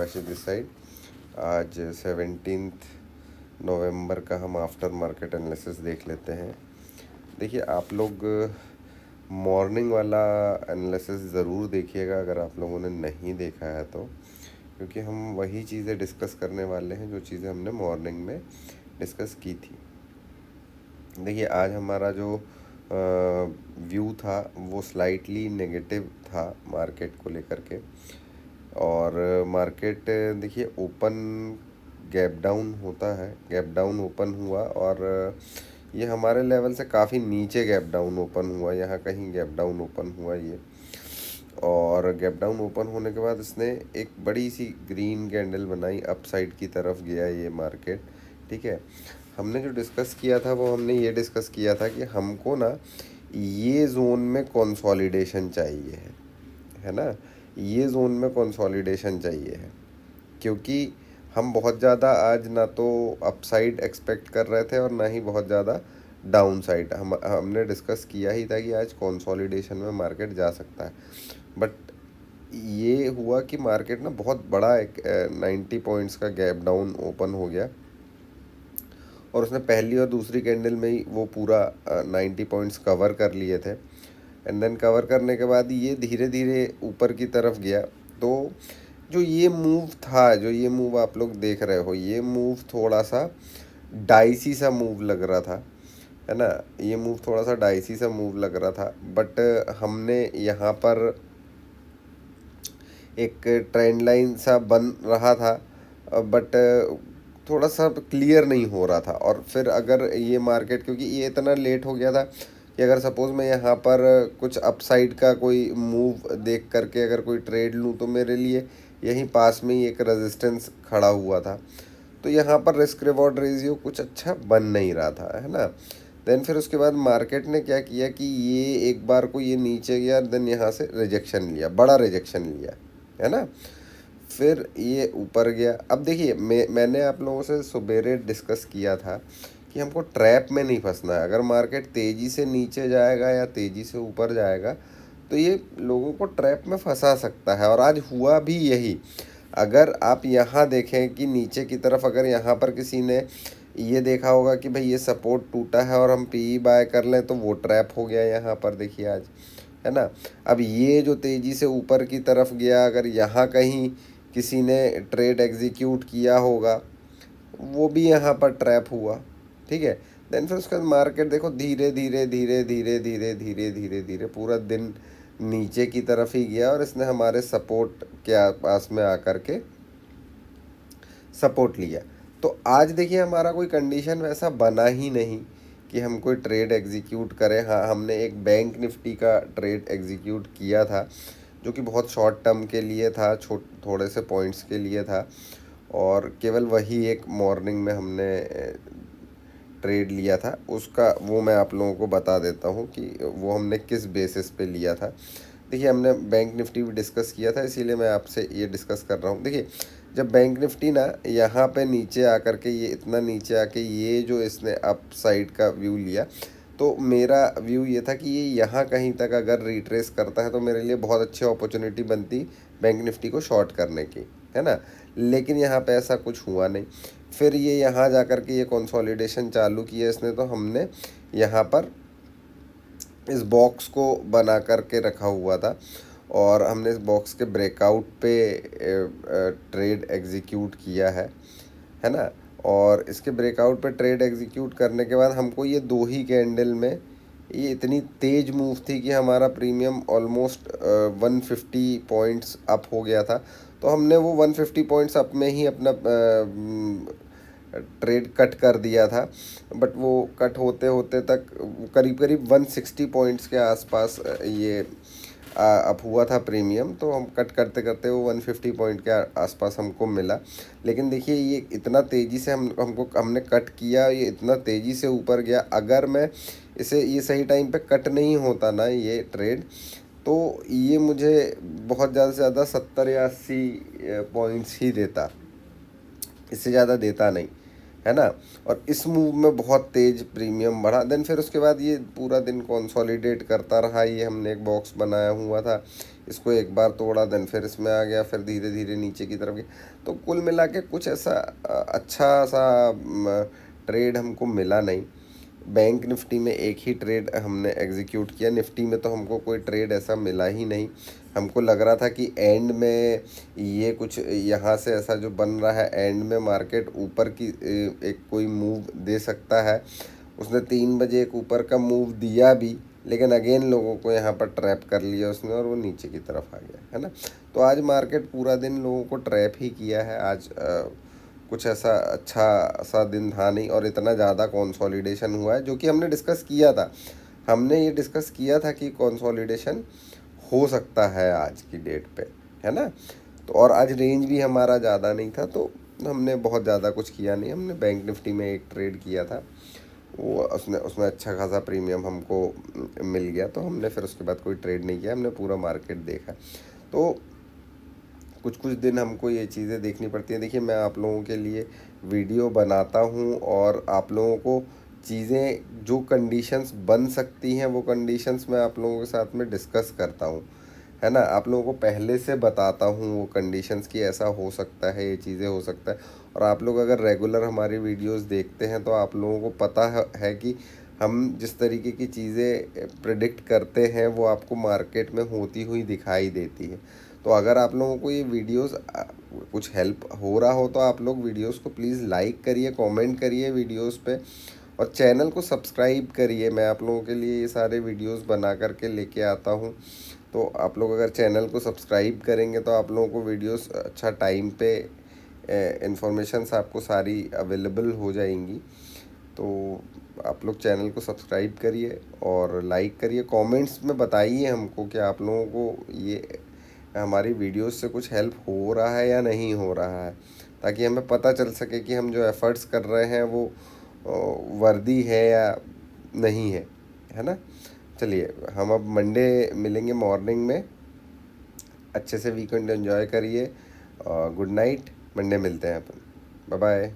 Akashi this side. आज 17 नवंबर का हम आफ्टर मार्केट एनालिसिस देख लेते हैं। देखिए, आप लोग मॉर्निंग वाला एनालिसिस ज़रूर देखिएगा अगर आप लोगों ने नहीं देखा है तो, क्योंकि हम वही चीज़ें डिस्कस करने वाले हैं जो चीज़ें हमने मॉर्निंग में डिस्कस की थी। देखिए, आज हमारा जो व्यू था वो स्लाइटली नेगेटिव था मार्केट को लेकर के। और मार्केट देखिए ओपन गैप डाउन होता है, गैप डाउन ओपन हुआ और ये हमारे लेवल से काफ़ी नीचे गैप डाउन ओपन हुआ, यहाँ कहीं गैप डाउन ओपन हुआ ये। और गैप डाउन ओपन होने के बाद इसने एक बड़ी सी ग्रीन कैंडल बनाई, अपसाइड की तरफ गया ये मार्केट। ठीक है, हमने जो डिस्कस किया था वो हमने ये डिस्कस किया था कि हमको ना ये जोन में कंसोलिडेशन चाहिए है ना, ये जोन में कंसोलिडेशन चाहिए है, क्योंकि हम बहुत ज़्यादा आज ना तो अपसाइड एक्सपेक्ट कर रहे थे और ना ही बहुत ज़्यादा डाउन साइड। हमने डिस्कस किया ही था कि आज कंसोलिडेशन में मार्केट जा सकता है, बट ये हुआ कि मार्केट ना बहुत बड़ा एक 90 पॉइंट्स का गैप डाउन ओपन हो गया और उसने पहली और दूसरी कैंडल में ही वो पूरा 90 पॉइंट्स कवर कर लिए थे। एंड देन कवर करने के बाद ये धीरे धीरे ऊपर की तरफ गया। तो जो ये मूव था, जो ये मूव आप लोग देख रहे हो, ये मूव थोड़ा सा डाइसी सा मूव लग रहा था, है ना। ये मूव थोड़ा सा डाइसी सा मूव लग रहा था, बट हमने यहाँ पर एक ट्रेंड लाइन सा बन रहा था, बट थोड़ा सा क्लियर नहीं हो रहा था। और फिर अगर ये मार्केट, क्योंकि ये इतना लेट हो गया था कि अगर सपोज़ मैं यहाँ पर कुछ अपसाइड का कोई मूव देख करके अगर कोई ट्रेड लूँ तो मेरे लिए यहीं पास में ही एक रेजिस्टेंस खड़ा हुआ था। तो यहाँ पर रिस्क रिवॉर्ड रेशियो कुछ अच्छा बन नहीं रहा था, है ना। देन फिर उसके बाद मार्केट ने क्या किया कि ये एक बार को ये नीचे गया, देन यहाँ से रिजेक्शन लिया, बड़ा रिजेक्शन लिया, है ना। फिर ये ऊपर गया। अब देखिए, मैंने आप लोगों से सुबेरे डिस्कस किया था कि हमको ट्रैप में नहीं फंसना है। अगर मार्केट तेज़ी से नीचे जाएगा या तेज़ी से ऊपर जाएगा तो ये लोगों को ट्रैप में फंसा सकता है, और आज हुआ भी यही। अगर आप यहाँ देखें कि नीचे की तरफ अगर यहाँ पर किसी ने ये देखा होगा कि भाई ये सपोर्ट टूटा है और हम पी बाय कर लें, तो वो ट्रैप हो गया यहाँ पर, देखिए आज, है ना। अब ये जो तेज़ी से ऊपर की तरफ गया, अगर यहाँ कहीं किसी ने ट्रेड एग्जीक्यूट किया होगा, वो भी यहाँ पर ट्रैप हुआ। ठीक है, देन फिर उसके बाद मार्केट देखो धीरे धीरे धीरे धीरे धीरे धीरे धीरे धीरे पूरा दिन नीचे की तरफ ही गया और इसने हमारे सपोर्ट के पास में आकर के सपोर्ट लिया। तो आज देखिए हमारा कोई कंडीशन वैसा बना ही नहीं कि हम कोई ट्रेड एग्जीक्यूट करें। हाँ, हमने एक बैंक निफ्टी का ट्रेड एग्जीक्यूट किया था जो कि बहुत शॉर्ट टर्म के लिए था, थोड़े से पॉइंट्स के लिए था, और केवल वही एक मॉर्निंग में हमने ट्रेड लिया था। उसका वो मैं आप लोगों को बता देता हूँ कि वो हमने किस बेसिस पे लिया था। देखिए, हमने बैंक निफ्टी भी डिस्कस किया था, इसीलिए मैं आपसे ये डिस्कस कर रहा हूँ। देखिए, जब बैंक निफ्टी ना यहाँ पे नीचे आकर के, ये इतना नीचे आके ये जो इसने अप साइड का व्यू लिया, तो मेरा व्यू ये था कि ये यहाँ कहीं तक अगर रिट्रेस करता है तो मेरे लिए बहुत अच्छी अपॉर्चुनिटी बनती बैंक निफ्टी को शॉर्ट करने की, है ना। लेकिन यहाँ पे ऐसा कुछ हुआ नहीं। फिर ये यहाँ जा कर के ये कंसोलिडेशन चालू किया इसने, तो हमने यहाँ पर इस बॉक्स को बना करके रखा हुआ था और हमने इस बॉक्स के ब्रेकआउट पे ट्रेड एग्जीक्यूट किया है ना। और इसके ब्रेकआउट पे ट्रेड एग्जीक्यूट करने के बाद हमको ये दो ही कैंडल में ये इतनी तेज़ मूव थी कि हमारा प्रीमियम ऑलमोस्ट 150 पॉइंट्स अप हो गया था। तो हमने वो 150 पॉइंट्स अप में ही अपना ट्रेड कट कर दिया था, बट वो कट होते होते तक करीब करीब 160 पॉइंट्स के आसपास ये अप हुआ था प्रीमियम। तो हम कट करते करते वो 150 पॉइंट के आसपास हमको मिला। लेकिन देखिए, ये इतना तेज़ी से हमने कट किया, ये इतना तेज़ी से ऊपर गया। अगर मैं इसे ये सही टाइम पे कट नहीं होता ना ये ट्रेड, तो ये मुझे बहुत ज़्यादा से ज़्यादा 70 या 80 पॉइंट्स ही देता, इससे ज़्यादा देता नहीं, है ना। और इस मूव में बहुत तेज़ प्रीमियम बढ़ा। देन फिर उसके बाद ये पूरा दिन कंसोलिडेट करता रहा। ये हमने एक बॉक्स बनाया हुआ था, इसको एक बार तोड़ा, देन फिर इसमें आ गया, फिर धीरे धीरे नीचे की तरफ गया। तो कुल मिला के कुछ ऐसा अच्छा सा ट्रेड हमको मिला नहीं। बैंक निफ्टी में एक ही ट्रेड हमने एग्जीक्यूट किया, निफ्टी में तो हमको कोई ट्रेड ऐसा मिला ही नहीं। हमको लग रहा था कि एंड में ये कुछ यहाँ से ऐसा जो बन रहा है, एंड में मार्केट ऊपर की एक कोई मूव दे सकता है। उसने 3 बजे एक ऊपर का मूव दिया भी, लेकिन अगेन लोगों को यहाँ पर ट्रैप कर लिया उसने और वो नीचे की तरफ आ गया, है ना। तो आज मार्केट पूरा दिन लोगों को ट्रैप ही किया है। आज कुछ ऐसा अच्छा सा दिन था नहीं, और इतना ज़्यादा कंसोलिडेशन हुआ है जो कि हमने डिस्कस किया था। हमने ये डिस्कस किया था कि कंसोलिडेशन हो सकता है आज की डेट पे, है ना। तो और आज रेंज भी हमारा ज़्यादा नहीं था, तो हमने बहुत ज़्यादा कुछ किया नहीं। हमने बैंक निफ्टी में एक ट्रेड किया था, वो उसने उसमें अच्छा खासा प्रीमियम हमको मिल गया, तो हमने फिर उसके बाद कोई ट्रेड नहीं किया, हमने पूरा मार्केट देखा। तो कुछ कुछ दिन हमको ये चीज़ें देखनी पड़ती हैं। देखिए, मैं आप लोगों के लिए वीडियो बनाता हूँ और आप लोगों को चीज़ें जो कंडीशंस बन सकती हैं वो कंडीशंस मैं आप लोगों के साथ में डिस्कस करता हूँ, है ना। आप लोगों को पहले से बताता हूँ वो कंडीशंस कि ऐसा हो सकता है, ये चीज़ें हो सकता है। और आप लोग अगर रेगुलर हमारी वीडियोस देखते हैं तो आप लोगों को पता है कि हम जिस तरीके की चीज़ें प्रिडिक्ट करते हैं वो आपको मार्केट में होती हुई दिखाई देती है। तो अगर आप लोगों को ये वीडियोस कुछ हेल्प हो रहा हो तो आप लोग वीडियोस को प्लीज़ लाइक करिए, कमेंट करिए वीडियोस पे, और चैनल को सब्सक्राइब करिए। मैं आप लोगों के लिए ये सारे वीडियोस बना करके लेके आता हूँ। तो आप लोग अगर चैनल को सब्सक्राइब करेंगे तो आप लोगों को वीडियोस अच्छा टाइम पे इंफॉर्मेशंस आपको सारी अवेलेबल हो जाएंगी। तो आप लोग चैनल को सब्सक्राइब करिए और लाइक करिए, कमेंट्स में बताइए हमको कि आप लोगों को ये हमारी वीडियोस से कुछ हेल्प हो रहा है या नहीं हो रहा है, ताकि हमें पता चल सके कि हम जो एफ़र्ट्स कर रहे हैं वो वर्दी है या नहीं है ना। चलिए, हम अब मंडे मिलेंगे मॉर्निंग में। अच्छे से वीकेंड एंजॉय करिए। गुड नाइट, मंडे मिलते हैं अपन। Bye bye.